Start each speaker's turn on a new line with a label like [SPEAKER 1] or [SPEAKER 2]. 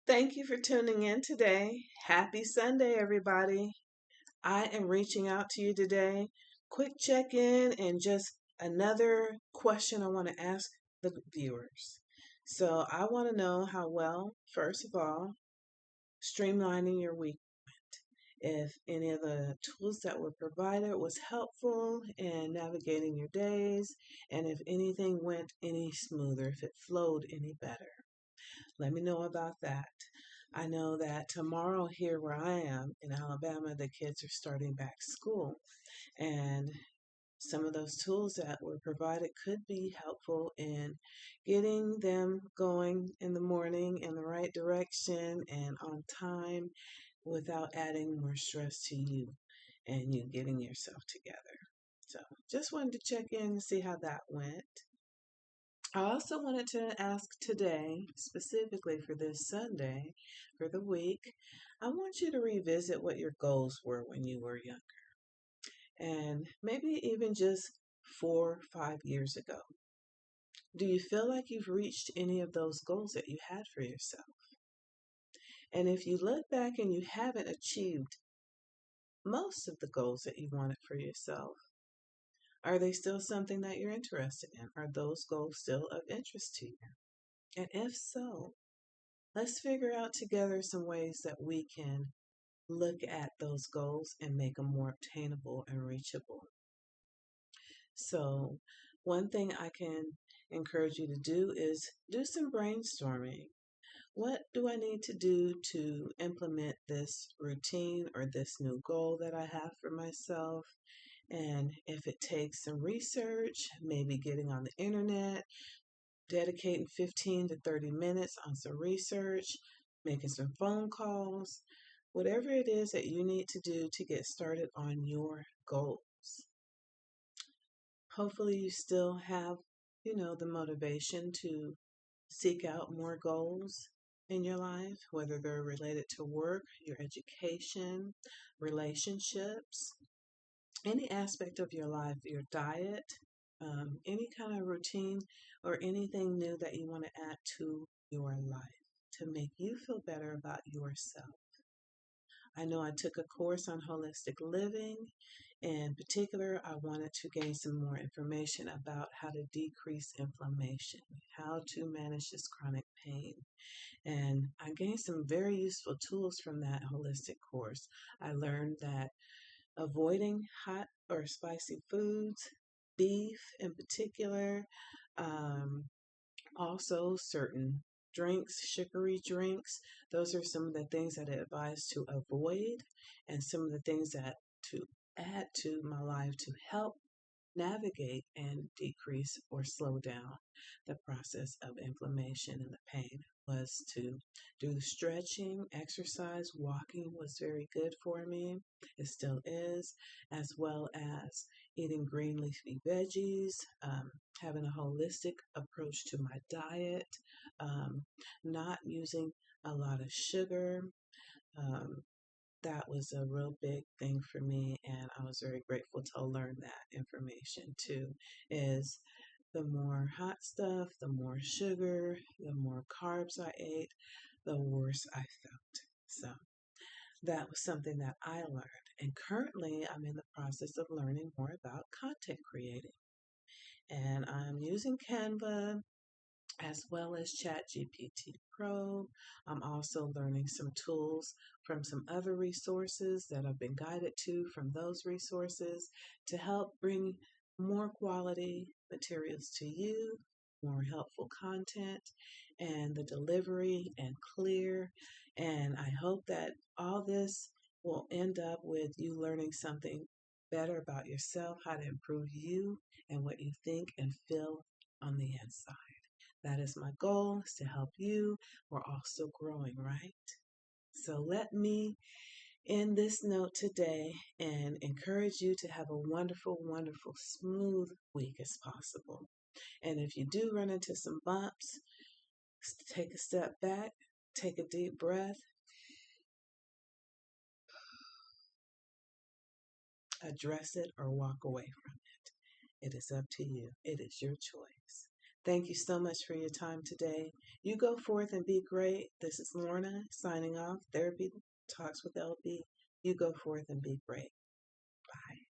[SPEAKER 1] Thank you for tuning in today. Happy Sunday, everybody. I am reaching out to you today. Quick check in and just another question I want to ask the viewers. So, I want to know how well, first of all, streamlining your week. If any of the tools that were provided was helpful in navigating your days, and if anything went any smoother, if it flowed any better. Let me know about that. I know that tomorrow, here where I am in Alabama, the kids are starting back school, and some of those tools that were provided could be helpful in getting them going in the morning in the right direction and on time without adding more stress to you and you getting yourself together. So, just wanted to check in and see how that went. I also wanted to ask today, specifically for this Sunday, for the week, I want you to revisit what your goals were when you were young, and maybe even just 4 or 5 years ago. Do you feel like you've reached any of those goals that you had for yourself? And if you look back and you haven't achieved most of the goals that you wanted for yourself, are they still something that you're interested in? Are those goals still of interest to you? And if so, let's figure out together some ways that we can look at those goals and make them more obtainable and reachable. So, one thing I can encourage you to do is do some brainstorming. What do I need to do to implement this routine or this new goal that I have for myself? And if it takes some research, maybe getting on the internet, dedicating 15 to 30 minutes on some research, making some phone calls, whatever it is that you need to do to get started on your goals. Hopefully, you still have, the motivation to seek out more goals in your life, whether they're related to work, your education, relationships, any aspect of your life, your diet, any kind of routine, or anything new that you want to add to your life to make you feel better about yourself. I know I took a course on holistic living. In particular, I wanted to gain some more information about how to decrease inflammation, how to manage this chronic pain. And I gained some very useful tools from that holistic course. I learned that avoiding hot or spicy foods, beef in particular, um, also certain drinks, sugary drinks. Those are some of the things that I advise to avoid, and some of the things that to add to my life to help navigate and decrease or slow down the process of inflammation and the pain was to do stretching, exercise, walking was very good for me. It still is, as well as eating green leafy veggies, having a holistic approach to my diet, um, not using a lot of sugar. Um, that was a real big thing for me, and I was very grateful to learn that information too. Is the more hot stuff, the more sugar, the more carbs I ate, the worse I felt. So that was something that I learned. And currently, I'm in the process of learning more about content creating. And I'm using Canva as well as ChatGPT Pro. I'm also learning some tools from some other resources that I've been guided to from those resources to help bring more quality materials to you, more helpful content, and the delivery and clear. And I hope that all this will end up with you learning something better about yourself, how to improve you and what you think and feel on the inside. That is my goal, is to help you. We're also growing, right? So let me end this note today and encourage you to have a wonderful, wonderful, smooth week as possible. And if you do run into some bumps, take a step back, take a deep breath, address it, or walk away from it. It is up to you. It is your choice. Thank you so much for your time today. You go forth and be great. This is Lorna signing off. Therapy Talks with LB. You go forth and be great. Bye.